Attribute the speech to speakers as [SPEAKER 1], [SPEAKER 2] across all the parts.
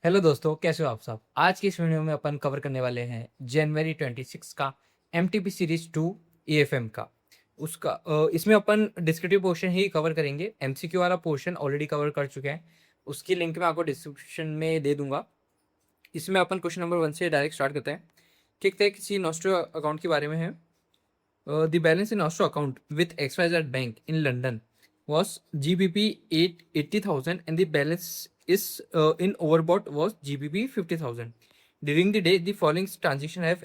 [SPEAKER 1] Hello दोस्तों, कैसे हो आप सब। आज की इस वीडियो में अपन कवर करने वाले हैं जनवरी 26 का एमटीपी सीरीज 2 एएफएम का। इसमें अपन डिस्क्रिप्टिव पोर्शन ही कवर करेंगे। एमसीक्यू वाला पोर्शन ऑलरेडी कवर कर चुके हैं, उसकी लिंक मैं आपको डिस्क्रिप्शन में दे दूंगा। इसमें अपन क्वेश्चन नंबर 1 से डायरेक्ट स्टार्ट करते हैं। ठीक है, किसी नॉस्ट्रो अकाउंट के बारे में है। The balance in nostro account with XYZ bank in London was GBP 80,000 and the balance is in overbought was GBP 50,000. During the day, the following transaction have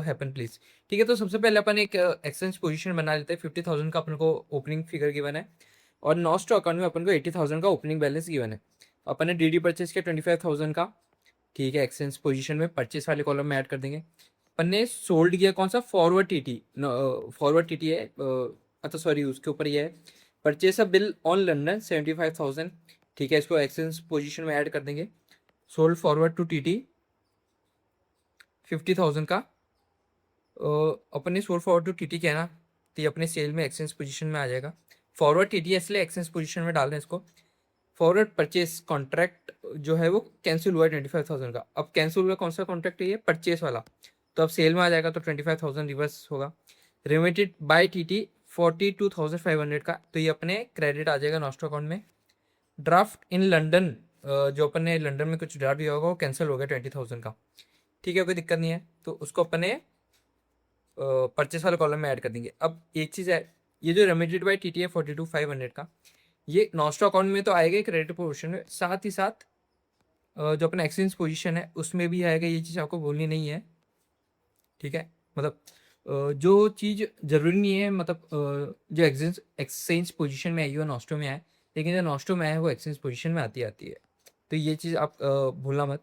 [SPEAKER 1] happened, please. ठीक है, तो सबसे पहले अपन एक एक्सचेंज पोजीशन बना लेते हैं। 50,000 का अपन को ओपनिंग फिगर गिवन है और नॉस्ट्रो अकाउंट में अपन को 80,000 का ओपनिंग बैलेंस गिवन है। अपन ने डीडी परचेज किया 25,000 का। ठीक है, एक्सचेंज पोजीशन में परचेज वाले कॉलम में ऐड कर देंगे। अपन ने सोल्ड किया कौन सा, फॉरवर्ड टीटी। फॉरवर्ड टीटी है, अच्छा सॉरी, उसके ऊपर ये है purchase a bill on London 75,000। ठीक है, इसको एक्सचेंज पोजीशन में ऐड कर देंगे। सोल्ड फॉरवर्ड टू टीटी 50,000 का। अपन ने सोल्ड फॉरवर्ड टू टीटी किया ना, तो ये अपने सेल में एक्सचेंज पोजीशन में आ जाएगा। फॉरवर्ड टीटी इसलिए एक्सचेंज पोजीशन में डाल रहे हैं इसको। फॉरवर्ड परचेस कॉन्ट्रैक्ट जो है वो कैंसिल हुआ है 25,000 का। अब कैंसिल हुआ कौन सा कॉन्ट्रैक्ट है, ये परचेस वाला, तो अब सेल में आ जाएगा, तो 25,000 रिवर्स होगा। रिमिटेड बाय टीटी 42,500 का, तो ये अपने क्रेडिट आ जाएगा नॉस्ट्रो अकाउंट में। ड्राफ्ट इन लंडन, जो अपन ने लंडन में कुछ ड्राफ्ट दिया होगा वो कैंसिल हो गया 20,000 का। ठीक है, कोई दिक्कत नहीं है, तो उसको अपने परचेस वाले कॉलम में ऐड कर देंगे। अब एक चीज़ है, ये जो रेमिटेड बाय टीटी है 42,500 का, ये नॉस्ट्रो अकाउंट में तो आएगा क्रेडिट पोर्शन में, साथ ही साथ जो अपना एक्सचेंज पोजीशन है उसमें भी आएगा। ये चीज़ आपको बोलनी नहीं है। ठीक है, मतलब जो चीज़ ज़रूरी नहीं है, मतलब जो एक्सचेंज पोजीशन में आई हो नॉस्ट्रो में आए, लेकिन जो नॉस्ट्रो में आए वो एक्सचेंज पोजीशन में आती है। तो ये चीज़ आप भूलना मत।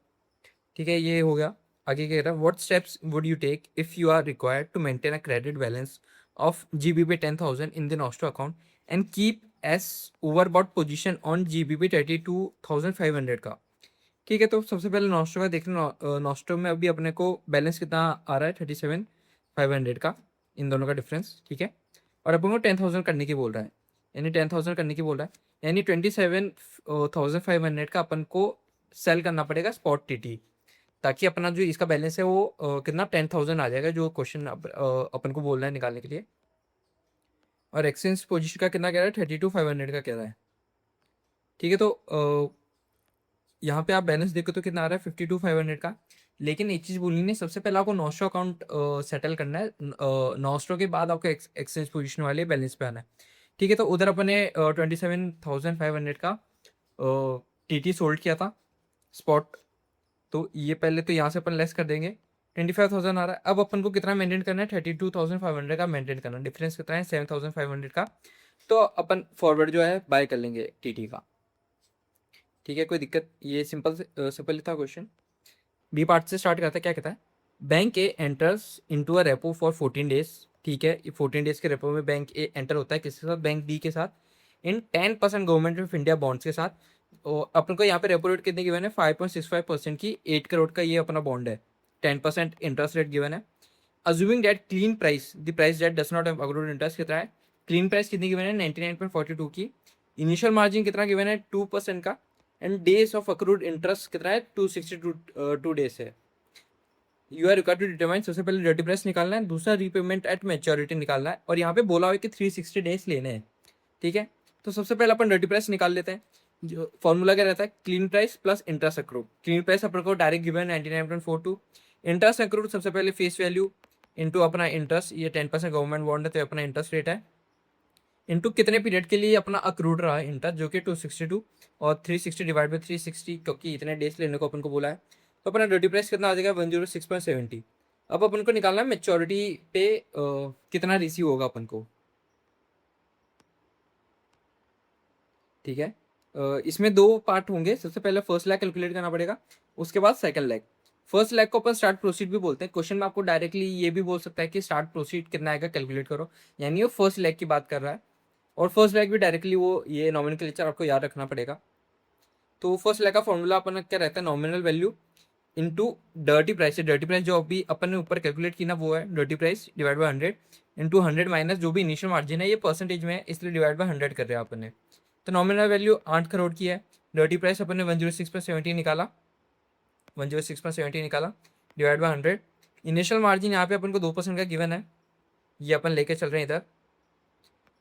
[SPEAKER 1] ठीक है, ये हो गया। आगे कह रहा है, what steps would you take if you are required to maintain a credit balance of GBP 10,000 in the nostro account and keep as overbought position on GBP 32,500 का। ठीक है, तो सबसे पहले नॉस्ट्रो का देखना। नॉस्ट्रो में अभी अपने को बैलेंस कितना आ रहा है, 37,500 का, इन दोनों का डिफरेंस। ठीक है, और अपन को 10,000 करने की बोल रहा है, यानी 10,000 करने की बोल रहा है, यानी 27,500 का अपन को सेल करना पड़ेगा स्पॉट टीटी, ताकि अपना जो इसका बैलेंस है वो कितना 10,000 आ जाएगा, जो क्वेश्चन अपन को बोल रहा है निकालने के लिए। और एक्सचेंज पोजीशन का कितना कह रहा है, 32,500 का कह रहा है। ठीक है, तो यहाँ पे आप बैलेंस देखो तो कितना आ रहा है, 52,500 का। लेकिन एक चीज़ बोलनी नहीं, सबसे पहले आपको नॉस्ट्रो अकाउंट सेटल करना है। नॉस्ट्रो के बाद आपको एक्सचेंज पोजीशन वाले बैलेंस पे आना है। ठीक है, तो उधर अपने 27,500 का टीटी सोल्ड किया था स्पॉट, तो ये पहले तो यहाँ से अपन लेस कर देंगे। 25,000 आ रहा है। अब अपन को कितना मेंटेन करना है, 32,500 का मेंटेन करना है। डिफरेंस कितना है, 7,500 का। तो अपन फॉरवर्ड जो है बाय कर लेंगे टीटी का। ठीक है, कोई दिक्कत, ये सिंपल सिंपल था क्वेश्चन। बी पार्ट से स्टार्ट करता है, क्या कहता है, bank A enters into a repo for 14 days. ठीक है, ये 14 डेज के रेपो में बैंक ए एंटर होता है, किसके साथ, बैंक डी के साथ, इन 10% गवर्नमेंट ऑफ इंडिया बॉन्ड्स के साथ। और अपन को यहाँ पे रेपो रेट कितने गिवन है, 5.65% की 8 करोड़ का ये अपना बॉन्ड है। 10% इंटरेस्ट रेट गिवन है। Assuming that clean price, the price that does not have accrued interest, कितना है, क्लीन प्राइस कितनी गिवन है, 99.42 की। इनिशियल मार्जिन कितना गिवन है, 2% का। And days of accrued interest कितना है, 262 डेज है। You are required to determine, सबसे पहले रेडी प्राइस निकालना है, दूसरा रीपेमेंट एट मैच्योरिटी निकालना है, और यहाँ पे बोला हुआ है कि 360 डेज लेने हैं। ठीक है, तो सबसे पहले अपन रेडी प्राइस निकाल लेते हैं। जो फॉर्मूला क्या रहता है, clean price plus interest accrued. Clean price अपन को डायरेक्ट गिवन 99.42, इंटरेस्ट अक्रूड सबसे पहले फेस वैल्यू इंटू अपना इंटरेस्ट, ये 10% गवर्नमेंट बॉन्ड है तो अपना इंटरेस्ट रेट है, इंटू कितने पीरियड के लिए अपना अक्रूड रहा है इंटरेस्ट, जो कि 262, और 360 डिवाइड बाई 360, क्योंकि इतने डेज लेने को अपन को बोला है। तो अपना रेडी प्राइस कितना आ जाएगा, 106.70। अब अपन को निकालना है मेच्योरिटी पे कितना रिसीव होगा अपन को। ठीक है, इसमें दो पार्ट होंगे। सबसे पहले फर्स्ट लैग कैलकुलेट करना पड़ेगा, उसके बाद सेकंड लैग। फर्स्ट लैग को अपन स्टार्ट प्रोसीड भी बोलते हैं। क्वेश्चन में आपको डायरेक्टली ये भी बोल सकता है कि स्टार्ट प्रोसीड कितना आएगा कैलकुलेट करो, यानी वो फर्स्ट लैग की बात कर रहा है। और फर्स्ट लैग भी डायरेक्टली वो ये नॉमिनल आपको याद रखना पड़ेगा। तो फर्स्ट लैग का फॉर्मूला अपन क्या रहता है, nominal value into dirty price. Dirty price जो अभी अपन ने ऊपर कैलकुलेट की ना, वो है dirty price divide by 100 into 100 minus जो भी इनिशियल मार्जिन है, ये परसेंटेज में है इसलिए डिवाइड बाई 100 कर रहे हैं अपन ने। तो नॉमिनल वैल्यू 8 करोड़ की है, डर्टी प्राइस अपन ने 106.70 निकाला, 106.70 निकाला, डिवाइड बाय 100। इनिशियल मार्जिन यहाँ पे अपन को 2% का गिवन है, ये अपन लेके चल रहे हैं इधर।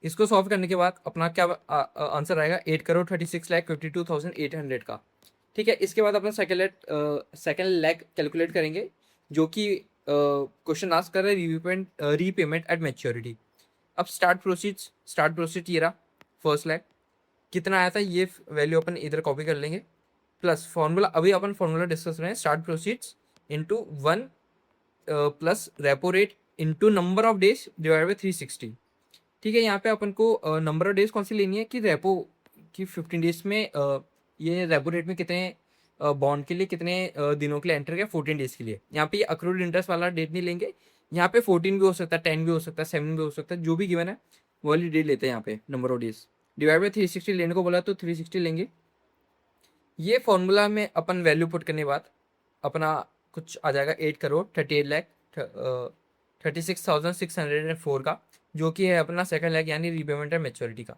[SPEAKER 1] इसको सॉल्व करने के बाद अपना क्या आंसर आएगा, 8,36,52,800 का। ठीक है, इसके बाद अपना सेकेंड लेग कैलकुलेट करेंगे, जो कि क्वेश्चन आस्क कर रहा है रीपेमेंट एट मैच्योरिटी। अब स्टार्ट प्रोसीड ये रहा फर्स्ट लेग, कितना आया था ये वैल्यू अपन इधर कॉपी कर लेंगे, प्लस फॉर्मूला, अभी अपन फॉर्मूला डिस्कस कर रहे हैं, start proceeds into 1 plus repo rate into number of days divide by 360। ठीक है, यहाँ पे अपन को नंबर ऑफ डेज कौन सी लेनी है कि रेपो की 15 डेज में ये रेपो रेट में कितने बॉन्ड के लिए कितने दिनों के लिए एंटर किया, 14 डेज के लिए। यहाँ पे ये अक्रूड इंटरेस्ट वाला डेट नहीं लेंगे, यहाँ पे 14 भी हो सकता है, 10 भी हो सकता है, 7 भी हो सकता है, जो भी गिवन है वो वाली डेट लेते हैं यहाँ पे number of days. Divide by 360 लेने को बोला तो 360 लेंगे। ये फॉर्मूला में अपन वैल्यू पुट करने के बाद अपना कुछ आ जाएगा 8,38,36,604 का, जो कि है अपना सेकंड लेग यानी रीपेमेंट एंड मैच्योरिटी का।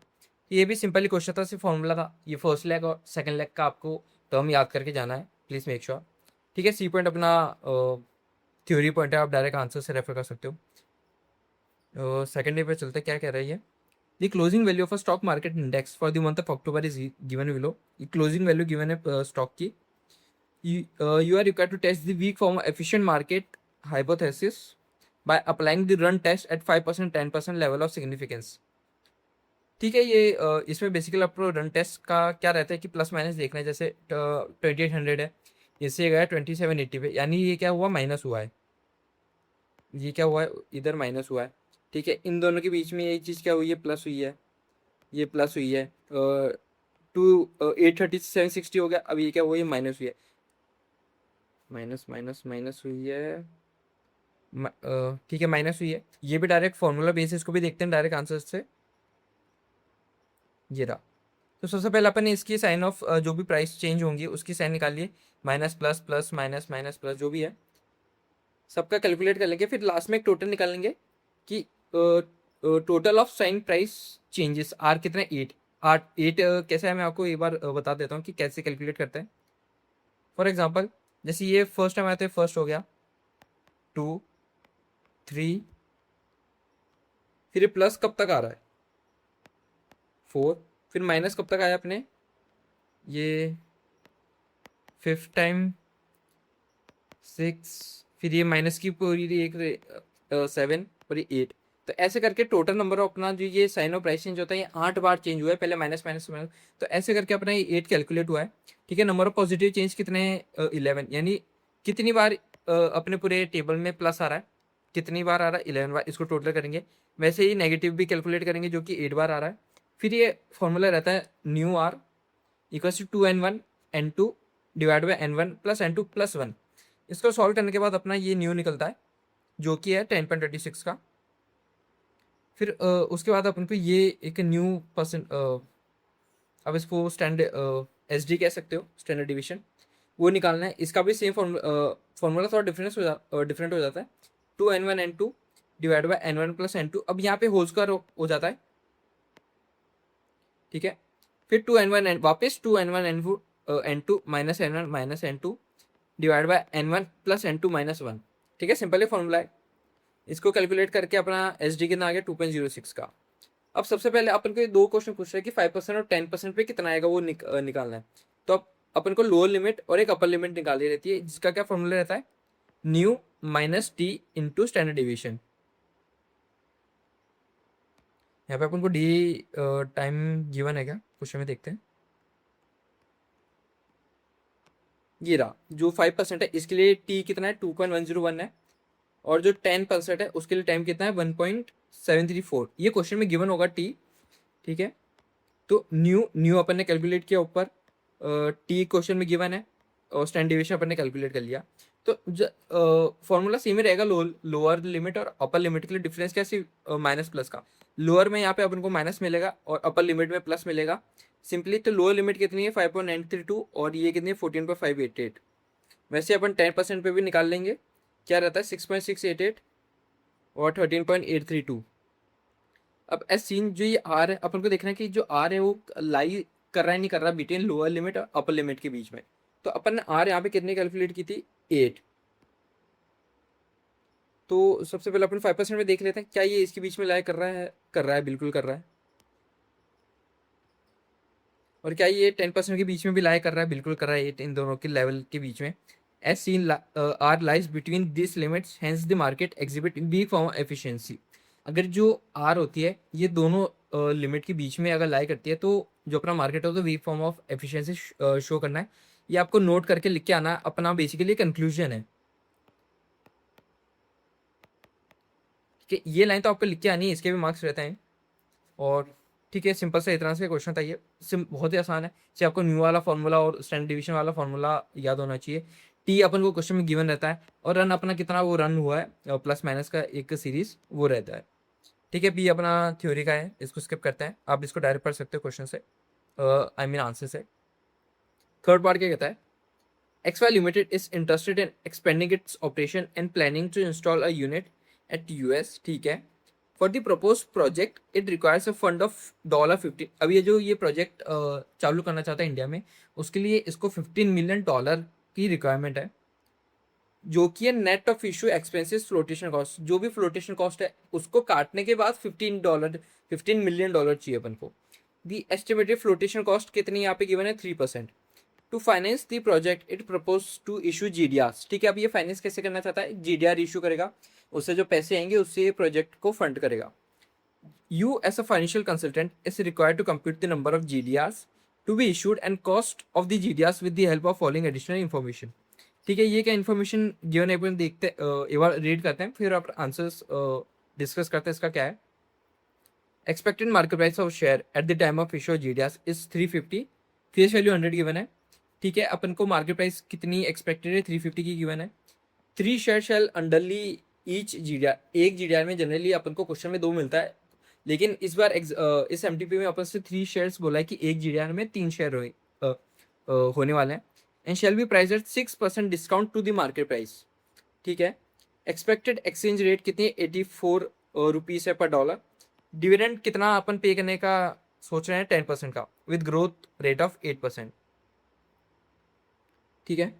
[SPEAKER 1] ये भी सिंपली क्वेश्चन था, सिर्फ फॉर्मूला था। ये फर्स्ट लेग और सेकंड लेग का आपको टर्म याद करके जाना है, प्लीज़ मेक श्योर। ठीक है, सी पॉइंट अपना थ्योरी पॉइंट है, आप डायरेक्ट आंसर से रेफर कर सकते हो। सेकंड डे पे चलते, क्या कह रही है, the closing value of a stock market index for the month of October is given below. ये क्लोजिंग वैल्यू गिवन है स्टॉक की। You are required to test the weak form of efficient market hypothesis by applying the run test at 5%, 10% level of significance। ठीक है, ये इसमें basically आपको run test का क्या रहता है कि प्लस माइनस देखना है। जैसे 2800 है, इससे गया 2780 पे, यानी ये क्या हुआ, माइनस हुआ है। ये क्या हुआ है, इधर माइनस हुआ है। ठीक है, इन दोनों के बीच में ये चीज़ क्या हुई है, प्लस हुई है, ये प्लस हुई है। 830 से 760 हो गया, अब ये क्या हुआ, ये माइनस हुई है, माइनस माइनस माइनस हुई है। ठीक है, माइनस हुई है। ये भी डायरेक्ट फॉर्मूला बेसिस को भी देखते हैं डायरेक्ट आंसर से, ये रहा। तो सबसे पहले अपन ने इसकी साइन ऑफ जो भी प्राइस चेंज होंगी उसकी साइन निकालिए, minus plus plus minus minus plus जो भी है सबका कैलकुलेट कर लेंगे। फिर लास्ट में एक टोटल निकालेंगे कि total of sign price changes are कितना, 8 कैसा है, मैं आपको एक बार बता देता हूँ कि कैसे कैलकुलेट करते हैं। फॉर एग्जाम्पल, जैसे ये फर्स्ट टाइम आया तो फर्स्ट हो गया 2 3, फिर ये प्लस कब तक आ रहा है 4, फिर माइनस कब तक आया अपने, ये फिफ्थ टाइम 6, फिर ये माइनस की पूरी एक 7 और ये 8। तो ऐसे करके टोटल नंबर ऑफ अपना जो ये साइन ऑफ प्राइस चेंज होता है ये 8 बार चेंज हुआ है, पहले माइनस माइनस माइनस, तो ऐसे करके अपना ये 8 कैलकुलेट हुआ है। ठीक है, नंबर ऑफ पॉजिटिव चेंज कितने, 11, यानी कितनी बार अपने पूरे टेबल में प्लस आ रहा है, कितनी बार आ रहा है, 11 बार। इसको टोटल करेंगे। वैसे ही नेगेटिव भी कैलकुलेट करेंगे, जो कि 8 बार आ रहा है। फिर ये फॉर्मूला रहता है new R equals to 2n1 n2 divide by n1 plus n2 plus 1। इसको सॉल्व करने के बाद अपना ये न्यू निकलता है, जो कि है 10.36 का। फिर उसके बाद अपन को ये एक न्यू परसेंट, अब इसको SD कह सकते हो, स्टैंडर्ड डिवीजन, वो निकालना है। इसका भी सेम फॉर्मूला थोड़ा डिफरेंट हो जाता है, 2n1 n2 divide by n1 plus n2। अब यहाँ पे होल स्क्वायर हो जाता है। ठीक है, फिर 2n1 वापस 2n1 n2 minus n1 divide by n1 plus n2 minus 1। ठीक है, सिंपल फॉर्मूला है। इसको कैलकुलेट करके अपना SD कितना आ गया, 2.06 का। अब सबसे पहले अपन को ये दो क्वेश्चन पूछ रहे हैं कि 5% और 10% पे कितना आएगा वो निकालना है। तो अब अपन को लोअर लिमिट और एक अपर लिमिट निकालनी रहती है, जिसका क्या फॉर्मूला रहता है, new minus T into standard deviation. यहाँ पे अपन को डी टाइम गिवन है क्या क्वेश्चन में, देखते हैं। ये रहा, जो 5% है इसके लिए टी कितना है, 2.101 है, और जो 10% है उसके लिए टाइम कितना है, 1.734। ये क्वेश्चन में गिवन होगा टी। ठीक है, तो न्यू अपन ने कैलकुलेट किया ऊपर, टी क्वेश्चन में गिवन है, और स्टैंडर्ड डिविएशन अपन ने कैलकुलेट कर लिया। तो फॉर्मूला सेम ही रहेगा, लोअर लिमिट और अपर लिमिट के लिए डिफरेंस क्या, सिर्फ माइनस प्लस का। लोअर में यहाँ पे अपन को माइनस मिलेगा और अपर लिमिट में प्लस मिलेगा सिंपली। तो लोअर लिमिट कितनी है, 5.932, और ये कितनी है, 14.588। वैसे अपन 10% पे भी निकाल लेंगे, क्या रहता है, 6.688 और 13.832। अब एस सीन जो ये आर है, अपन को देखना है कि जो आर है वो लाई कर रहा है नहीं कर रहा बिटवीन लोअर लिमिट और अपर लिमिट के बीच में। तो अपन ने आर यहाँ पे कितने कैलकुलेट की थी, 8। तो सबसे पहले अपन 5% में देख लेते हैं क्या ये इसके बीच में लाई कर रहा है, कर रहा है, बिल्कुल कर रहा है। और क्या ये 10% के बीच में भी लाई कर रहा है, बिल्कुल कर रहा है, इन दोनों के लेवल के बीच में। As seen R lies between this limits, hence the market exhibit weak form of efficiency. अगर जो आर होती है ये दोनों लिमिट के बीच में अगर लाई करती है तो जो अपना मार्केट हो तो week form of efficiency show करना है। ये आपको नोट करके लिख के आना, अपना बेसिकली कंक्लूजन है कि ये लाइन तो आपको लिख के आनी है, इसके भी मार्क्स रहते हैं। और ठीक है, सिंपल सा इतना सा क्वेश्चन था ये, बहुत ही आसान है। चाहे आपको न्यू वाला फॉर्मूला और स्टैंडर्ड डिवीजन वाला फॉर्मूला याद होना चाहिए। टी अपन को क्वेश्चन में गिवन रहता है, और रन अपना कितना वो रन हुआ है प्लस माइनस का एक सीरीज वो रहता है। ठीक है, पी अपना थ्योरी का है, इसको स्किप करते हैं, आप इसको डायरेक्ट पढ़ सकते हो क्वेश्चन से, आई मीन आंसर से। थर्ड पार्ट क्या कहता है, XY Limited is interested in expanding its operation and planning to install a unit at US, ठीक है। For the proposed project, it requires a fund of $15। अब ये जो ये प्रोजेक्ट चालू करना चाहता है इंडिया में, उसके लिए इसको $15 मिलियन की रिक्वायरमेंट है, जो कि है net of issue expenses flotation cost. जो भी फ्लोटेशन कॉस्ट है उसको काटने के बाद $15 चाहिए अपन को। दी एस्टिमेटेड फ्लोटेशन कॉस्ट कितनी यहाँ पे गिवन है, 3%। To finance the project it propose to issue GDRs, ठीक है। अब ये फाइनेंस कैसे करना चाहता है, GDR इशू करेगा, उससे जो पैसे आएंगे उससे ये प्रोजेक्ट को फंड करेगा। You as a financial consultant is required to compute the number of GDRs to be issued and cost of the GDRs with the help of following additional information. ठीक है, ये क्या इन्फॉर्मेशन गिवन है अपन देखते एक बार read करते हैं, फिर आप आंसर्स डिस्कस करते हैं। इसका क्या है, expected market price of share at the time of issue GDRs is 350, face value 100 given है। ठीक है, अपन को मार्केट प्राइस कितनी एक्सपेक्टेड है, 350 की गिवन है। 3 शेयर शेल अंडरली ईच GDR, एक GDR में जनरली अपन को क्वेश्चन में 2 मिलता है, लेकिन इस बार इस MTP में अपन से 3 शेयर्स बोला है कि एक GDR में 3 शेयर होने वाले हैं। And shall be price at 6% discount to the market price. ठीक है, एक्सपेक्टेड एक्सचेंज रेट कितनी, 84 रुपीज़ है पर डॉलर। डिविडेंड कितना अपन पे करने का सोच रहे हैं, 10% का, विद ग्रोथ रेट ऑफ 8%। ठीक है,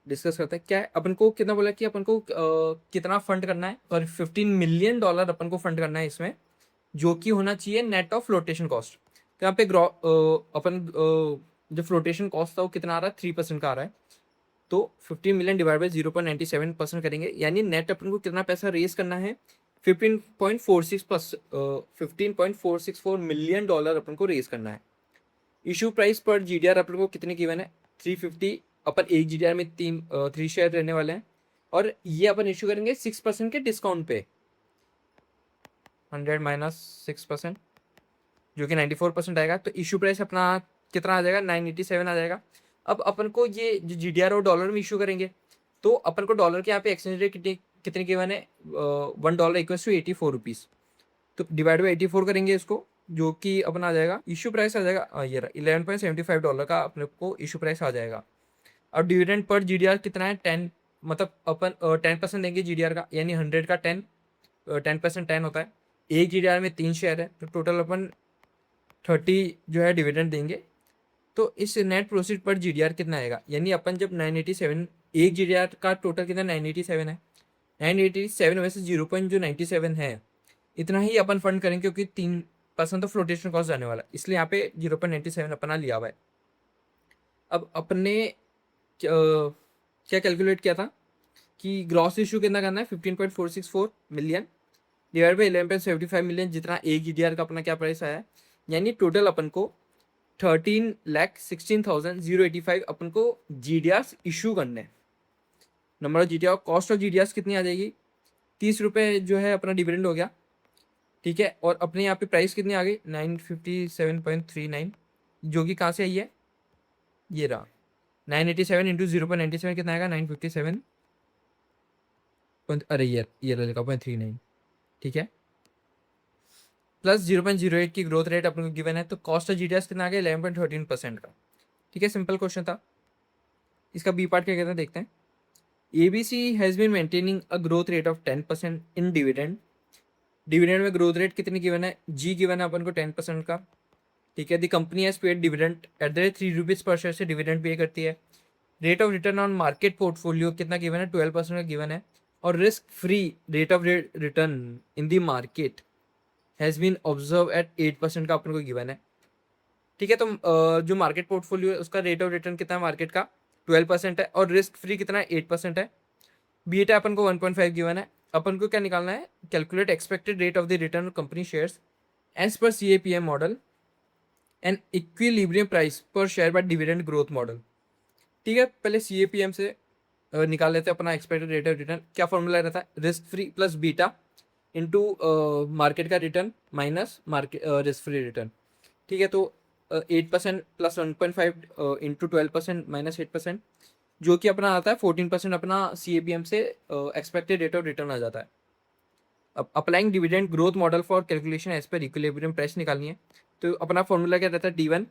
[SPEAKER 1] डिस्कस करते हैं क्या है, अपन को कितना बोला कि अपन को कितना फंड करना है, और $15 मिलियन अपन को फंड करना है इसमें, जो कि होना चाहिए नेट ऑफ फ्लोटेशन कॉस्ट। तो यहाँ पे अपन जो फ्लोटेशन कॉस्ट था वो कितना आ रहा है, 3% का आ रहा है। तो 15 मिलियन डिवाइड बाई 0.97% करेंगे, यानी नेट अपन को कितना पैसा रेज करना है, 15.464 मिलियन डॉलर अपन को रेज करना है। इशू प्राइस पर GDR अपन को कितने गिवन है, 350। अपन एक GDR में 3 शेयर रहने वाले हैं, और ये अपन इशू करेंगे 6% के डिस्काउंट पे, 100 माइनस 6%, जो कि 94% आएगा। तो इशू प्राइस अपना कितना आ जाएगा, 987 आ जाएगा। अब अपन को ये जो GDR और डॉलर में इशू करेंगे, तो अपन को डॉलर के यहाँ पे एक्सचेंज रेट कितने गिवन है, $1 इक्वल्स टू 84 रुपीज़। तो डिवाइड बाई 84 करेंगे इसको, जो कि अपना आ जाएगा, इशू प्राइस आ जाएगा ये $11.75 का अपने को इशू प्राइस आ जाएगा। अब डिविडेंड पर GDR कितना है, 10, मतलब अपन 10% देंगे GDR का, यानी 100 का 10% 10 होता है। एक GDR में 3 शेयर है, तो टोटल अपन 30 जो है डिविडेंड देंगे। तो इस नेट प्रोसीड पर GDR कितना आएगा, यानी अपन जब 987, एक GDR का टोटल कितना 987 है, 987 में से 0.97 है, इतना ही अपन फंड करेंगे, क्योंकि 3% तो फ्लोटेशन कॉस्ट जाने वाला है, इसलिए यहाँ पे 0.97 अपना लिया हुआ है। अब अपने क्या कैलकुलेट किया था कि ग्रॉस इशू कितना करना है, 15.464 मिलियन डिवाइड बाई 11.75 मिलियन, जितना एक GDR का अपना क्या प्राइस आया है, यानी टोटल अपन को 13,16,085 अपन को GDRs इशू करने हैं। Number of GDR, cost of GDRs कितनी आ जाएगी, 30 रुपये जो है अपना डिविडेंड हो गया। ठीक है, और अपने यहाँ पे प्राइस कितनी आ गई, 957.39, जो कि कहाँ से आई है, ये रहा 987 इंटू 0.97 कितना आएगा, 957, अरे ये लगा 0.39। ठीक है, प्लस 0.08 की ग्रोथ रेट अपन को गिवन है, तो कॉस्ट ऑफ GDRs कितना आ गया, 11.13% का। ठीक है, सिंपल क्वेश्चन था। इसका बी पार्ट क्या कहते हैं, देखते हैं। ABC has been maintaining a growth rate of 10% in dividend. Dividend में ग्रोथ रेट कितनी गिवन है, G गिवन है अपन को 10% का। ठीक है। The company has paid dividend at the rate 3 rupees per share से डिविडेंड पे करती है। Rate of return on market portfolio कितना गिवन है, 12% का गिवन है। और risk free rate of return in the market has been observe eight 8% का अपन को गिवन है। ठीक है। तो जो मार्केट पोर्टफोलियो है उसका रेट ऑफ रिटर्न कितना है मार्केट का, 12% है, और रिस्क फ्री कितना है, 8% है। बीटा अपन को 1.5 गिवन है। अपन को क्या निकालना है, calculate expected rate of the return of company shares as per CAPM model and equilibrium price per share by dividend growth model. ठीक है। पहले CAPM से निकाल लेते हैं अपना एक्सपेक्टेड रेट ऑफ रिटर्न। क्या फॉर्मूला रहता है, risk free plus beta into market का return minus market risk free return. ठीक है। तो 8% प्लस 1.5 इंटू 12% माइनस 8%, जो कि अपना आता है 14% अपना CAPM से एक्सपेक्टेड रेट ऑफ रिटर्न आ जाता है। अब applying dividend growth model for calculation as per equilibrium price निकालनी है। तो अपना फॉर्मूला क्या रहता है, D1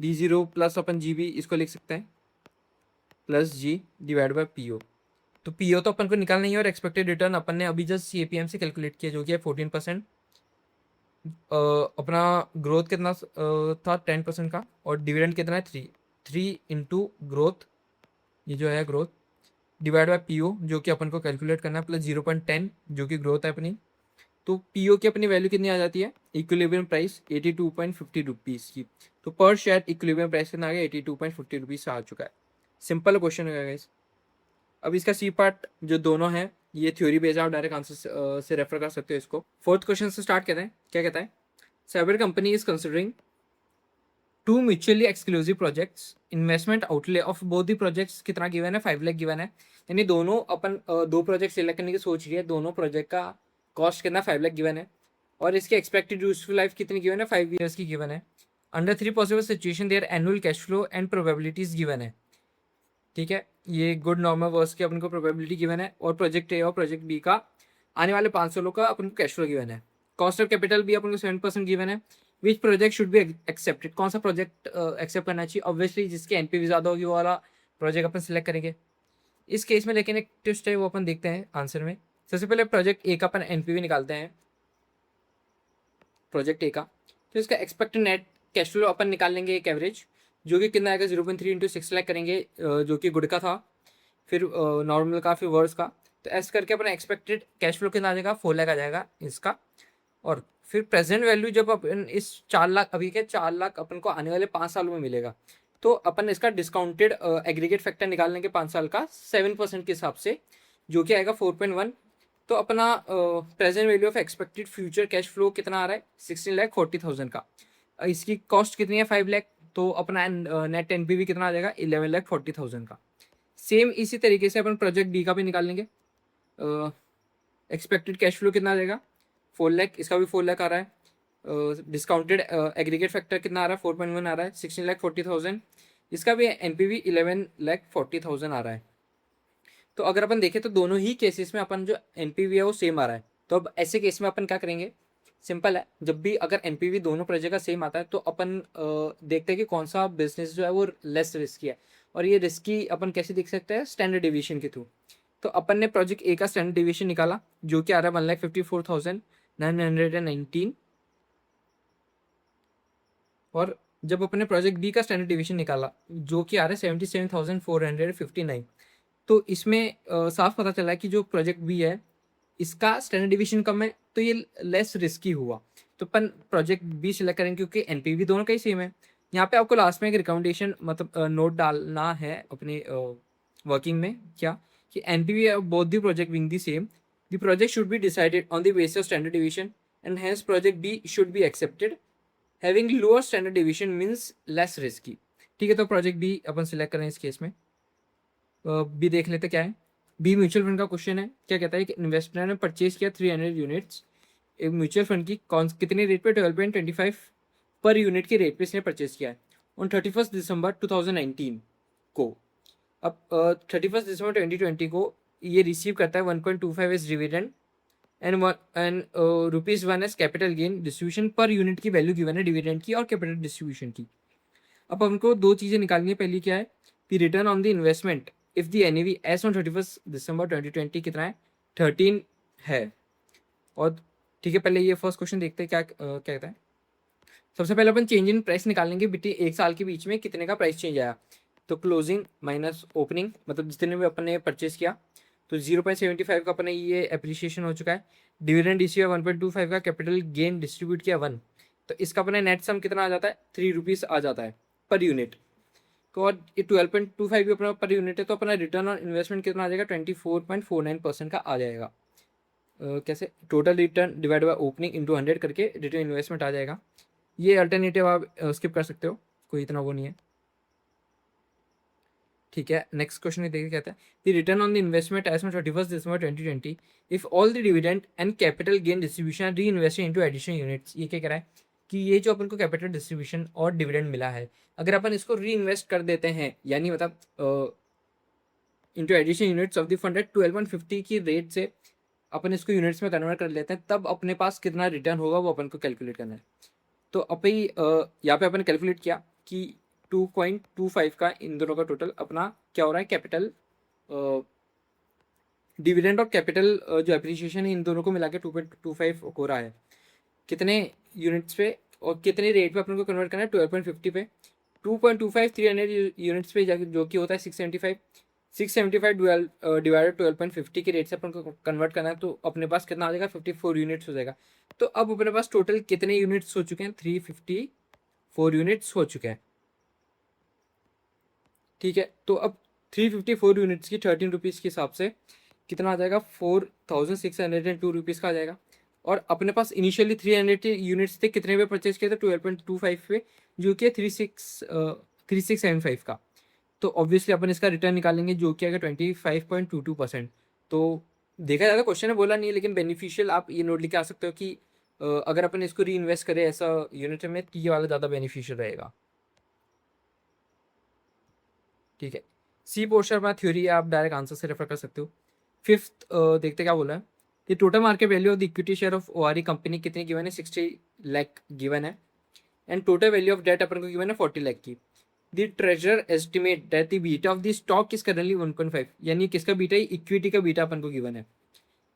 [SPEAKER 1] D0 प्लस अपन GB इसको लिख सकते हैं plus G divide by PO। तो PO तो अपन को निकालना ही है, और एक्सपेक्टेड रिटर्न अपन ने अभी जस्ट CAPM से कैलकुलेट किया जो कि है 14%। अपना ग्रोथ कितना था 10% का, और डिविडेंड कितना है 3 इंटू ग्रोथ, ये जो है ग्रोथ डिवाइड बाय PO जो कि अपन को कैलकुलेट करना है, प्लस 0.10 जो कि ग्रोथ है अपनी। तो PO की अपनी वैल्यू कितनी आ जाती है, इक्विलिब्रियम प्राइस 82.50 रुपीज़ की। तो पर शेयर इक्विलिब्रियम प्राइस कितना आ गया, 82.50 रुपीज़ से आ चुका है। सिंपल क्वेश्चन है गाइस। अब इसका C पार्ट जो दोनों है ये थ्योरी बेस्ड, आप डायरेक्ट आंसर से रेफर कर सकते हो इसको। फोर्थ क्वेश्चन से स्टार्ट करते हैं। क्या कहता है, cyber company is considering 2 mutually exclusive projects, investment outlay of both the projects कितना गिवन है, 5 लाख गिवन है। यानी दोनों अपन दो प्रोजेक्ट सिलेक्ट करने की सोच रही है, दोनों प्रोजेक्ट का कॉस्ट कितना 5 लाख गिवन है, और इसकी एक्सपेक्टेड यूजफुल लाइफ कितनी गिवन है, 5 ईयर्स की गिवन है। Under 3 possible situation there annual cash flow and probabilities given है। ठीक है। ये गुड नॉर्मल वर्स की अपन को प्रोबेबिलिटी गिवन है, और प्रोजेक्ट ए और प्रोजेक्ट बी का आने वाले 5 सालों का अपन को कैश फ्लो गिवन है। कॉस्ट ऑफ कैपिटल भी अपन को 7% गिवन है। Which project should be accepted, कौन सा प्रोजेक्ट एक्सेप्ट करना चाहिए, ऑब्वियसली जिसकी NPV ज़्यादा होगी वो वाला प्रोजेक्ट अपन सिलेक्ट करेंगे इस केस में। लेकिन एक ट्विस्ट है वो अपन देखते हैं आंसर में। सबसे पहले प्रोजेक्ट ए का अपन NPV निकालते हैं, प्रोजेक्ट ए का। तो इसका एक्सपेक्टेड नेट कैश फ्लो अपन निकाल लेंगे एक एवरेज, जो कि कितना आएगा 0.3 इंटू 6 लाख करेंगे, जो कि गुड का था, फिर नॉर्मल का, फिर वर्स का। तो ऐसे करके अपना एक्सपेक्टेड कैश फ्लो कितना आ जाएगा, 4 लाख आ जाएगा इसका। और फिर प्रेजेंट वैल्यू जब अपन इस 4 लाख, अभी के 4 लाख अपन को आने वाले 5 सालों में मिलेगा, तो अपन इसका डिस्काउंटेड एग्रीगेट फैक्टर निकाल लेंगे 5 साल का 7% के हिसाब से, जो कि आएगा 4.1। तो अपना present value of expected future cash flow कितना आ रहा है, 16,40,000 का। इसकी कॉस्ट कितनी है, 5 लाख। तो अपना नेट NPV कितना आ जाएगा, 11,40,000 का। सेम इसी तरीके से अपन प्रोजेक्ट डी का भी निकाल लेंगे। एक्सपेक्टेड कैश फ्लो कितना आ जाएगा, 4 लाख, इसका भी 4 लाख आ रहा है। डिस्काउंटेड एग्रीगेट फैक्टर कितना आ रहा है, 4.1 आ रहा है, 16,40,000। इसका भी NPV 11,40,000 आ रहा है। तो अगर अपन देखें तो दोनों ही केसेस में अपन जो NPV है वो सेम आ रहा है। तो अब ऐसे केस में अपन क्या करेंगे, सिंपल है, जब भी अगर NPV दोनों प्रोजेक्ट का सेम आता है तो अपन देखते हैं कि कौन सा बिजनेस जो है वो लेस रिस्की है। और ये रिस्की अपन कैसे देख सकते हैं, स्टैंडर्ड डिवीजन के थ्रू। तो अपन ने प्रोजेक्ट ए का स्टैंडर्ड डिवीजन निकाला जो कि आ रहा है 1,54,919। और जब अपने प्रोजेक्ट बी का स्टैंडर्ड डिवीजन निकाला जो कि आ रहा है 77,459, तो इसमें साफ पता चला है कि जो प्रोजेक्ट बी है इसका स्टैंडर्ड डिवीजन कम है, तो ये लेस रिस्की हुआ। तो अपन प्रोजेक्ट बी सिलेक्ट करेंगे क्योंकि NPV दोनों का ही सेम है। यहाँ पे आपको लास्ट में एक रिकमेंडेशन मतलब नोट डालना है अपने वर्किंग में, क्या कि NPV of both the project being the same, the project should be decided on the basis of standard deviation and hence project B should be accepted. Having lower standard deviation means less risky. ठीक है। तो project B अपन select करें इस case में। B देख लेते क्या है। बी म्यूचुअल फंड का क्वेश्चन है। क्या कहता है कि इन्वेस्टर ने परचेज किया 300 यूनिट्स एक म्यूचुअल फंड की, कौन कितने रेट पे, 12.25 पर यूनिट के रेट पे इसने परचेज किया है ऑन 31 दिसंबर 2019 को। अब 31 दिसंबर 2020 को ये रिसीव करता है 1.25 as dividend and ₹1 as capital gain distribution. Per unit की वैल्यू गिवन है डिविडेंड की और कैपिटल डिस्ट्रीब्यूशन की। अब हमको दो चीज़ें निकालनी है। पहली क्या है, the return on the investment if the NAV as on 31 December 2020 कितना है, 13 है। और ठीक है, पहले ये फर्स्ट क्वेश्चन देखते हैं क्या कहता है। सबसे पहले अपन चेंज इन प्राइस निकालेंगे बिटवीन एक साल के बीच में कितने का प्राइस चेंज आया। तो क्लोजिंग माइनस ओपनिंग, मतलब जितने भी अपन ने परचेज किया, तो 0.75 का अपने ये एप्रिसिएशन हो चुका है। डिविडेंड इश्यू है 1.25 का, कैपिटल गेन डिस्ट्रीब्यूट किया 1, तो इसका अपने नेट सम कितना आ जाता है, 3 रुपीज़ आ जाता है पर यूनिट। तो और ये 12.25 भी अपना पर यूनिट है, तो अपना रिटर्न ऑन इन्वेस्टमेंट कितना आ जाएगा, 24.49% का आ जाएगा। कैसे, total return divide by opening into 100 करके रिटर्न इन्वेस्टमेंट आ जाएगा। ये अल्टरनेटिव आप स्किप कर सकते हो, कोई इतना वो नहीं है। ठीक है, नेक्स्ट क्वेश्चन ये देखिए, कहता है the return on the investment as on 31 December 2020 if all the dividend and capital gain distribution reinvested into additional units. ये क्या कह रहा है कि ये जो अपन को कैपिटल डिस्ट्रीब्यूशन और डिविडेंड मिला है, अगर अपन इसको री इन्वेस्ट कर देते हैं, यानी मतलब into additional units of the fund eight 12.50 की रेट से अपन इसको यूनिट्स में कन्वर्ट कर लेते हैं, तब अपने पास कितना रिटर्न होगा वो अपन को कैलकुलेट करना है। तो अपन यहाँ पे अपन कैलकुलेट किया कि 2.25 का इन दोनों का टोटल अपना क्या हो रहा है, कैपिटल डिविडेंड और कैपिटल जो एप्रिसिएशन है इन दोनों को मिला के 2.25 हो रहा है। कितने यूनिट्स पे और कितने रेट पे अपन को कन्वर्ट करना है, 12.50 पे। 2.25 300 यूनिट्स पे जाके जो कि होता है 675 डिवाइडेड 12.50 के रेट से अपन को कन्वर्ट करना है, तो अपने पास कितना आ जाएगा, 54 यूनिट्स हो जाएगा। तो अब अपने पास टोटल कितने यूनिट्स हो चुके हैं, 354 यूनिट्स हो चुके हैं। ठीक है, तो अब 354 यूनिट्स की 13 रुपीज़ के हिसाब से कितना आ जाएगा, 4602 रुपीज़ का आ जाएगा। और अपने पास इनिशियली 300 यूनिट्स थे, कितने पे परचेज किए थे, 12.25 पे, जो कि 3675 का। तो ऑब्वियसली अपन इसका रिटर्न निकालेंगे जो कि आएगा 25.22%। तो देखा जाता क्वेश्चन है बोला नहीं है, लेकिन बेनिफिशियल आप ये नोट लेके आ सकते हो कि अगर अपन इसको री इन्वेस्ट करें ऐसा यूनिट में, तो ये वाला ज़्यादा बेनिफिशियल रहेगा। ठीक है, सी पोर्शन में थ्योरी है, आप डायरेक्ट आंसर से रेफर कर सकते हो। फिफ्थ देखते क्या बोला है कि total market value of the equity share of ORE company कितनी गिवन है, 60 लाख गिवन है। And total value of debt अपन को गिवन है 40 लाख की। The treasurer estimate that the beta of the stock is currently 1.5, यानी किसका बीटा है, इक्विटी का बीटा अपन को गिवन है।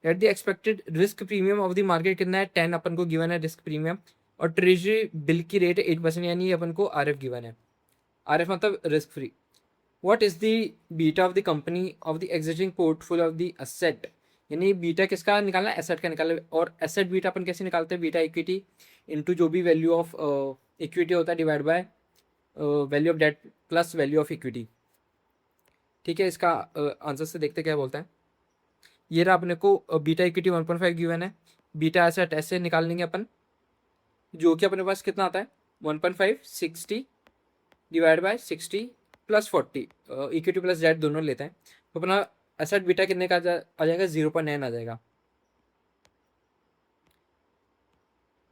[SPEAKER 1] At the expected risk premium of the market कितना है, 10 अपन को गिवन है रिस्क प्रीमियम। और ट्रेजरी बिल की रेट है 8%, यानी अपन को आरएफ गिवन है। आरएफ मतलब risk free. What is the beta of the company of the existing portfolio of the asset, यानी बीटा किसका निकालना है, एसेट का निकालना है। और एसेट बीटा अपन कैसे निकालते हैं, बीटा इक्विटी इनटू जो भी वैल्यू ऑफ इक्विटी होता है divide by value of debt plus value of equity. ठीक है, इसका आंसर से देखते क्या बोलता है। ये रहा अपने को बीटा इक्विटी 1.5 गिवन है, बीटा एसेट ऐसे निकाल लेंगे अपन, जो कि अपने पास कितना आता है 1.5 60 divide by 60 plus 40, equity plus debt दोनों लेते हैं, तो अपना एसेट बीटा कितने का आ जाएगा, 0.9 आ जाएगा।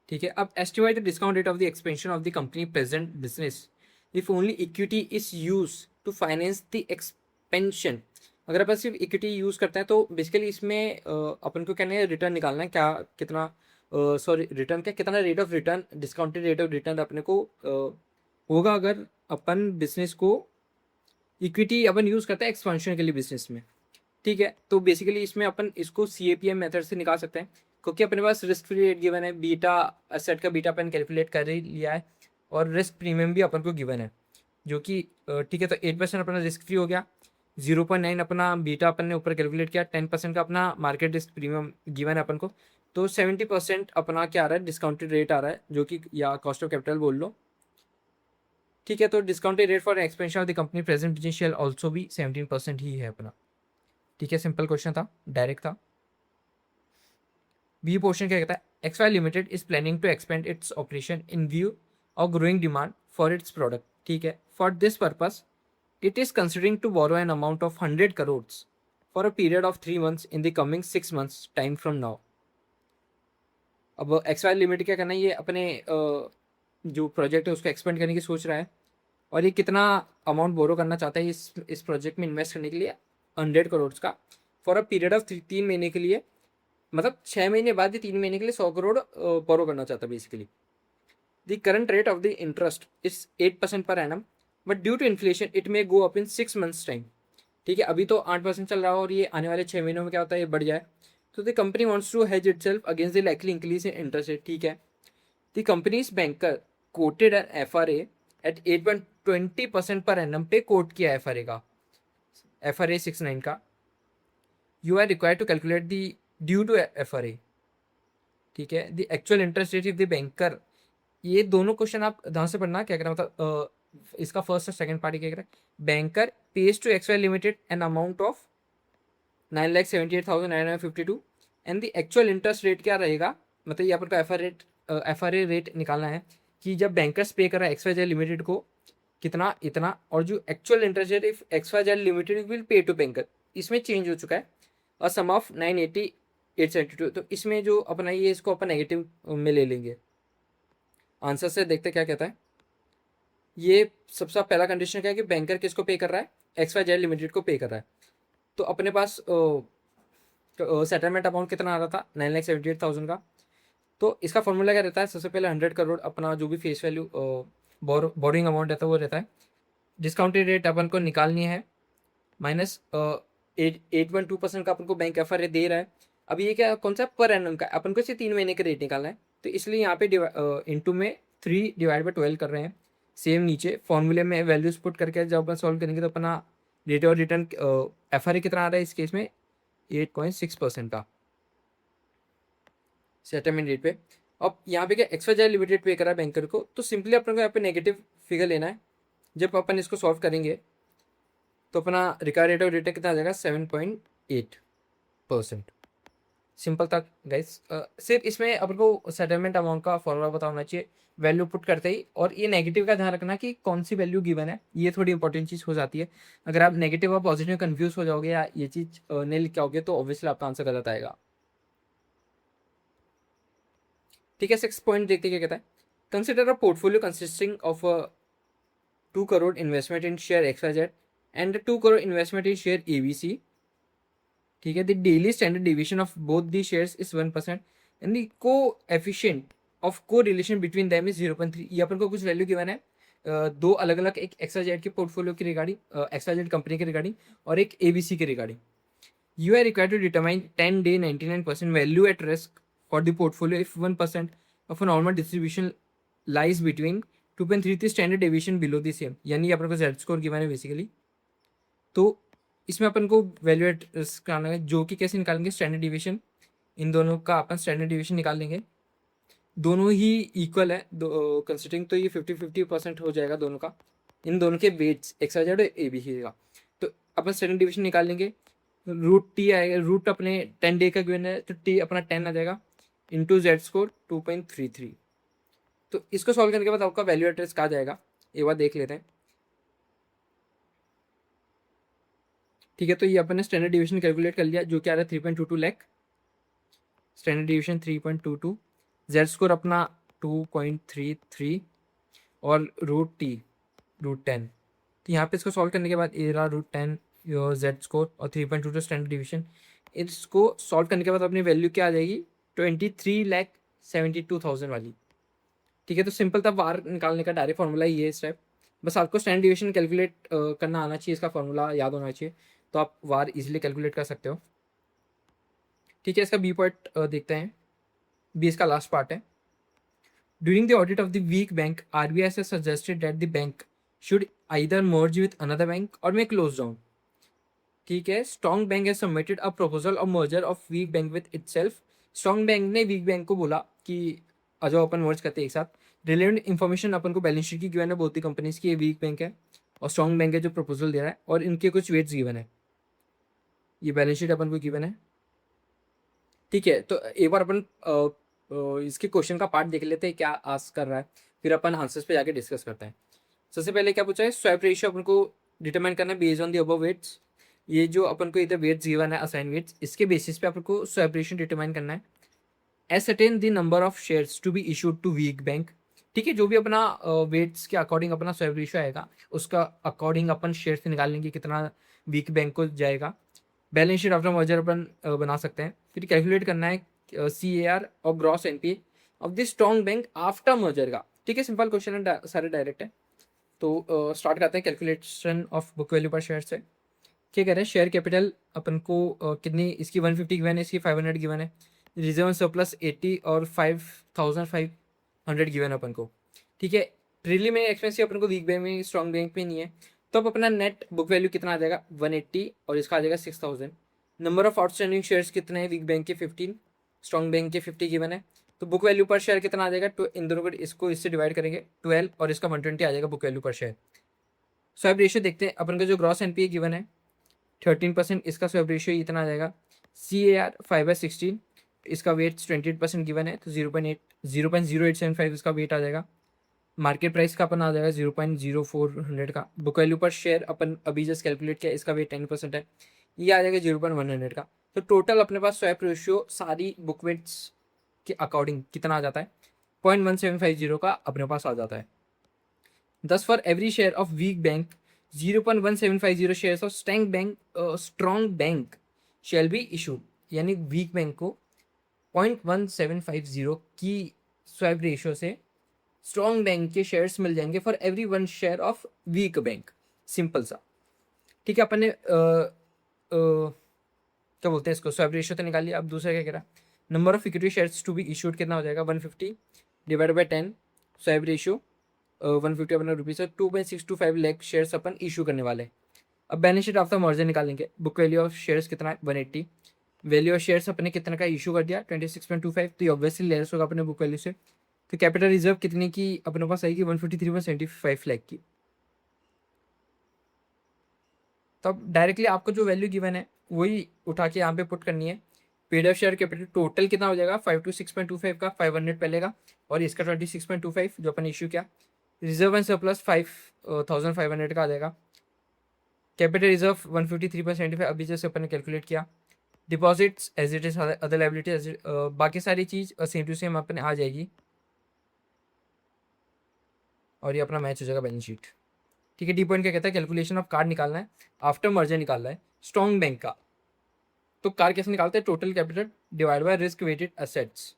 [SPEAKER 1] ठीक है, अब estimate the discount rate of the expansion of the company present business if only equity is use to finance the expansion. अगर अपन सिर्फ इक्विटी यूज करते हैं तो बेसिकली इसमें अपन को कहना है रिटर्न निकालना है, क्या कितना सॉरी रिटर्न क्या कितना rate of return, discounted rate of return अपने को होगा अगर अपन बिजनेस को इक्विटी अपन यूज़ करते हैं एक्सपेंशन के लिए बिजनेस में। ठीक है, तो बेसिकली इसमें अपन इसको CAPM मेथड से निकाल सकते हैं, क्योंकि अपने पास रिस्क फ्री रेट गिवन है, बीटा एसेट का बीटा अपन कैलकुलेट कर ही लिया है, और रिस्क प्रीमियम भी अपन को गिवन है, जो कि ठीक है। तो 8% अपना रिस्क फ्री हो गया, 0.9 अपना बीटा अपन ने ऊपर कैलकुलेट किया, 10% का अपना मार्केट रिस्क प्रीमियम गिवन है अपन को, तो 70% अपना क्या आ रहा है, डिस्काउंटेड रेट आ रहा है, जो कि या कॉस्ट ऑफ कैपिटल बोल लो। ठीक है, तो discounted rate for expansion of the company present potential also भी 17% ही है अपना। ठीक है, सिंपल क्वेश्चन था, डायरेक्ट था। बी पोर्शन क्या कहता है, XY limited is planning to expand its operation in view of growing demand for its product. ठीक है, for this purpose it is considering to borrow an amount of 100 crore for a period of 3 months in the coming 6 months time from now. अब XY limited क्या करना है, ये अपने जो project है उसको एक्सपेंड करने की सोच रहा है, और ये कितना अमाउंट बोरो करना चाहता है इस प्रोजेक्ट में इन्वेस्ट करने के लिए, 100 करोड़ का, फॉर अ पीरियड ऑफ 3 महीने के लिए, मतलब 6 महीने बाद ही 3 महीने के लिए 100 करोड़ बोरो करना चाहता है basically. The current rate of the interest is 8% per annum, but due to inflation it may go up in 6 months time. ठीक है, अभी तो 8% चल रहा है, और ये आने वाले 6 महीनों में क्या होता है, ये बढ़ जाए। तो the company wants to hedge itself against the likely increase in interest rate. ठीक है, the company's banker quoted an FRA at 8.20% per annum पे कोट किया FRA का, FRA 69 का, you are required to calculate the due to FRA, ठीक है, the actual interest rate of the banker. ये दोनों क्वेश्चन आप ध्यान से पढ़ना, क्या करें मतलब इसका फर्स्ट और सेकंड पार्ट क्या करें, banker pays to XY limited an amount of 9,78,952 and the actual interest rate क्या रहेगा, मतलब ये अपन को FRA रेट निकालना है कि जब बैंकर्स पे कर रहा है XYZ लिमिटेड को कितना इतना, और जो actual interest rate if XYZ limited will pay to banker, इसमें चेंज हो चुका है, और सम ऑफ 980,872, तो इसमें जो अपना ये इसको अपन नेगेटिव में ले लेंगे। आंसर से देखते क्या कहता है। ये सबसे पहला कंडीशन क्या है कि बैंकर किसको पे कर रहा है, XYZ लिमिटेड को पे कर रहा है। तो अपने पास सेटलमेंट अमाउंट कितना आ रहा था, 9,78,000 का। तो इसका फॉर्मूला क्या रहता है, सबसे पहले 100 करोड़ अपना जो भी फेस वैल्यू बोरिंग अमाउंट रहता है वो रहता है, डिस्काउंटेड रेट अपन को निकालनी है, माइनस 8.2% का अपन को बैंक FRA दे रहा है। अब ये क्या कौन सा पर एनम का, अपन को इसे 3 महीने का रेट निकालना है, तो इसलिए यहाँ पे इंटू में 3/12 कर रहे हैं। सेम नीचे फॉर्मूले में वैल्यूज पुट करके जब अपन सॉल्व करेंगे तो अपना रेट और रिटर्न FRA कितना आ रहा है इस केस में 8.6% का सेटलमेंट रेट पे। अब यहाँ पे क्या XYZ लिमिटेड पे करा बैंकर को, तो सिंपली अपन को यहाँ पे नेगेटिव फिगर लेना है। जब अपन इसको सॉल्व करेंगे तो अपना रिकॉर्ड रेट ऑफ रिटर्न कितना आ जाएगा 7.8%। सिंपल था गाइस। सिर्फ इसमें अपन को सेटलमेंट अमाउंट का फॉर्मूला पता होना चाहिए वैल्यू पुट करते ही, और ये नेगेटिव का ध्यान रखना कि कौन सी वैल्यू गिवन है, ये थोड़ी इंपॉर्टेंट चीज़ हो जाती है। अगर आप नेगेटिव और पॉजिटिव कंफ्यूज हो जाओगे या ये चीज़ नहीं लिख के आओगे तो ऑब्वियसली आपका आंसर गलत आएगा। ठीक है, 6 पॉइंट देखते क्या कहता है। Consider a portfolio consisting of 2 crore investment in share XYZ and 2 crore investment in share ABC। ठीक है, the daily standard division of both the shares is 1% and the coefficient of को रिलेशन बिटवीन देम इज 0.3। ये अपन को कुछ value given है, दो अलग अलग, एक XYZ के पोर्टफोलियो की रिगार्डिंग, XYZ कंपनी के रिगार्डिंग, और एक ABC के regarding. You are required to determine 10-day 99% value at risk for the portfolio if 1% of a normal distribution lies between 2.33 standard deviation below the same, यानी अपन को Z score given है basically. तो इसमें अपन को वैल्यू एट रिस्क निकालना है, जो कि कैसे निकालेंगे, स्टैंडर्ड डिविएशन, इन दोनों का अपन स्टैंडर्ड डिविएशन निकाल लेंगे। दोनों ही इक्वल है कंसिडरिंग, तो ये 50-50% हो जाएगा दोनों का, इन दोनों के वेट्स XYZ और ABC का। तो अपन स्टैंडर्ड डिविएशन निकाल लेंगे, रूट टी आएगा, रूट अपने 10 डे का गिवन है तो टी अपना 10 आ जाएगा, इंटू Z स्कोर 2.33। तो इसको सॉल्व करने के बाद आपका वैल्यू एट रिस्क आ जाएगा, एक बार देख लेते हैं। ठीक है, तो ये अपन ने स्टैंडर्ड डिविएशन कैलकुलेट कर लिया, जो कि आ रहा है 3.22 lakh, standard deviation 3.22, Z score अपना 2.33 और रूट 10। तो यहाँ पे इसको सॉल्व करने के बाद ये रहा रूट 10 Z स्कोर और 3.22 स्टैंडर्ड डिविएशन। इसको सॉल्व करने के बाद अपनी वैल्यू क्या आ जाएगी, 23,72,000 वाली। ठीक है, तो सिंपल था, वार निकालने का डायरेक्ट फॉर्मूला ये है स्टेप, बस आपको स्टैंडर्ड डिविएशन कैलकुलेट करना आना चाहिए, इसका फॉर्मूला याद होना चाहिए, तो आप वार इजीली कैलकुलेट कर सकते हो। ठीक है, इसका बी पार्ट देखते हैं, बी इसका लास्ट पार्ट है। During the audit of the weak bank RBI has suggested that the bank should either merge with another bank or may close down। ठीक है, strong bank has submitted a proposal of merger of weak bank with itself. Strong bank ने weak bank को बोला कि आ जाओ अपन मर्ज करते हैं एक साथ। रिलेवेंट इन्फॉर्मेशन अपन को बैलेंस शीट की गिवन है, बहुत ही कंपनीज की, ये वीक बैंक है और स्ट्रॉन्ग बैंक है जो प्रपोजल दे रहा है, और इनके कुछ वेट्स गिवन है, ये बैलेंस शीट अपन को गिवन है। ठीक है, तो एक बार अपन इसके क्वेश्चन का पार्ट देख लेते हैं क्या आस्क कर रहा है, फिर अपन आंसर्स पे जाके डिस्कस करते हैं। सबसे पहले क्या पूछा है, स्वैप रेशियो अपन को डिटरमाइन करना है based on the above weights. ये जो अपन को इधर वेट्स गिवन है, असाइन वेट्स, इसके बेसिस पे अपन को स्वैप रेशियो डिटरमाइन करना है। Ascertain the number of shares to be issued to weak bank. ठीक है, जो भी अपना वेट्स के अकॉर्डिंग अपना स्वैप रेशियो आएगा, उसका अकॉर्डिंग अपन शेयर्स निकाल लेंगे कितना वीक बैंक को जाएगा। बैलेंस शीट आफ्टर मर्जर अपन बना सकते हैं। फिर कैलकुलेट करना है CAR और gross NPA of this strong bank after merger का। ठीक है, सिंपल क्वेश्चन है, सारे डायरेक्ट है। तो स्टार्ट करते हैं कैलकुलेशन ऑफ बुक वैल्यू पर शेयर से। क्या कह रहे हैं, शेयर कैपिटल अपन को कितनी, इसकी 150 गिवन है, इसकी 500 गिवन है, रिजर्व सरप्लस 80 और 5,500 गिवन है अपन को। ठीक है। प्रीलिमिनरी एक्सपेंसिव अपन को वीक बैंक में स्ट्रॉन्ग बैंक में नहीं है, तो अब अपना नेट बुक वैल्यू कितना आ जाएगा 180 और इसका आ जाएगा 6000। नंबर ऑफ आउटस्टैंडिंग शेयर्स कितने हैं वीक बैंक के 15, स्ट्रॉन्ग बैंक के 50 गिवन है, तो बुक वैल्यू पर शेयर कितना आ जाएगा, तो इन दोनों को इसको इससे डिवाइड करेंगे 12 और इसका 120 आ जाएगा बुक वैल्यू पर शेयर। स्वैप रेशियो देखते हैं अपन का, जो ग्रॉस एनपीए गिवन है 13%, इसका स्वैप रेशियो इतना आ जाएगा। CAR 5/16, इसका वेट 28% गिवन है, तो 0.0875 इसका वेट आ जाएगा। मार्केट प्राइस का अपन आ जाएगा 0.0400 का। बुक वैल्यू पर शेयर अपन अभी जस्ट कैलकुलेट किया, इसका वेट 10% है, ये आ जाएगा 0.100 का। तो टोटल अपने पास स्वैप रेशियो सारी बुक वेट्स के अकॉर्डिंग कितना आ जाता है, 0.1750 का अपने पास आ जाता है। Thus, for every share of weak bank, 0.1750 shares of strong bank shall be issued. यानी वीक बैंक को 0.1750 की स्वैप रेशियो से स्ट्रॉन्ग बैंक के शेयर्स मिल जाएंगे for every 1 share of weak bank. Simple सा, ठीक है। अपन ने क्या बोलते हैं इसको, स्वैप रेशियो तो निकाल लिया। अब दूसरा क्या कह रहा है, number of equity shares to be issued कितना हो जाएगा 150 डिवाइड बाई 10, स्वैप रेशियो 150 अपना रुपीज़, 2.625 लाख शेयर्स अपन इशू करने वाले हैं। अब बैलेंस शीट आफ्टर मर्जर निकालेंगे। बुक वैल्यू ऑफ शेयर्स कितना है 180, वैल्यू ऑफ शेयर्स अपने कितने का इशू कर दिया 26.25, तो ये ऑब्वियसली लेस होगा अपने बुक वैल्यू से। तो कैपिटल रिजर्व कितने की अपने पास आएगी 153.75 लाख की। तो अब डायरेक्टली आपको जो वैल्यू गिवन है वही उठा के यहाँ पे पुट करनी है। Paid of share capital total कितना हो जाएगा 526.25 का, 500 पहले का और इसका 26.25 जो अपन इशू किया। रिजर्व एंड सरप्लस 5500 का आ जाएगा। कैपिटल रिजर्व 153.75 अभी जैसे अपन ने कैलकुलेट किया। Deposits as it is, other liability बाकी सारी चीज़ सेम टू सेम अपने आ जाएगी और ये अपना मैच हो जाएगा बैलेंस शीट। ठीक है। डी पॉइंट क्या कहता है, कैलकुलेशन ऑफ कार्ड निकालना है, आफ्टर मर्जर निकालना है स्ट्रॉन्ग बैंक का। तो कार कैसे निकालते हैं, total capital divide by risk weighted assets.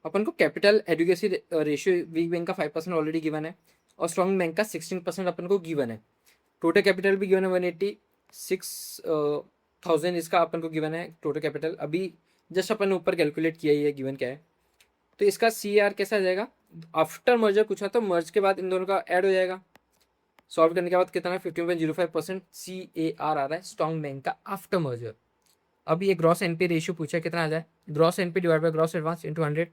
[SPEAKER 1] अपन को capital adequacy ratio weak bank का 5% ऑलरेडी गिवन है और स्ट्रॉन्ग बैंक का 16% अपन को गिवन है। टोटल कैपिटल भी गिवन है 186,000 इसका अपन को गिवन है टोटल कैपिटल। अभी जस्ट अपन ने ऊपर कैलकुलेट किया ही है गिवन क्या है। तो इसका CAR कैसा आ जाएगा, आफ्टर मर्जर कुछ है तो मर्ज के बाद इन दोनों का ऐड हो जाएगा। सॉल्व करने के बाद कितना है 15.05% CAR आ रहा है स्ट्रॉन्ग बैंक का आफ्टर मर्जर। अभी ये ग्रॉस एनपी रेशियो पूछा है कितना आ जाए, gross NP divide by gross advance into 100।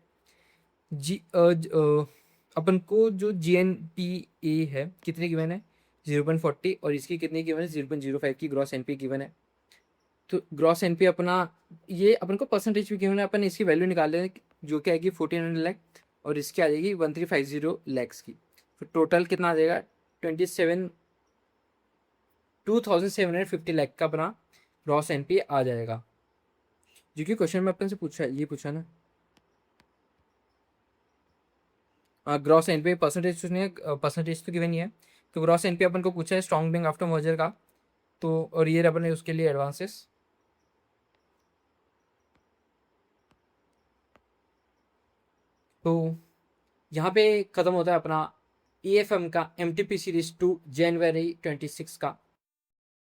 [SPEAKER 1] अपन को जो GNPA है कितने गिवन है 0.40 और इसकी कितनी गिवन है 0.05 की ग्रॉस एनपी गिवन है। तो ग्रॉस एनपी अपना ये अपन को परसेंटेज भी गिवन है, अपन इसकी वैल्यू निकाल लें जो कि आएगी 1400 लाख और इसकी आ जाएगी 1350 लैक्स की। तो टोटल कितना आ जाएगा 2750 लाख का अपना ग्रॉस एनपी आ जाएगा, जो कि क्वेश्चन में अपन से पूछा है, ये पूछा ना। ग्रॉस एनपी परसेंटेज नहीं है, परसेंटेज तो गिवन ही है। तो ग्रॉस एनपी अपन को पूछा है स्ट्रॉन्ग बैंक आफ्टर मर्जर का, तो और ये अपन ने उसके लिए एडवांसेस। तो यहाँ पे ख़त्म होता है अपना AFM का MTP सीरीज 2 जनवरी 26 का।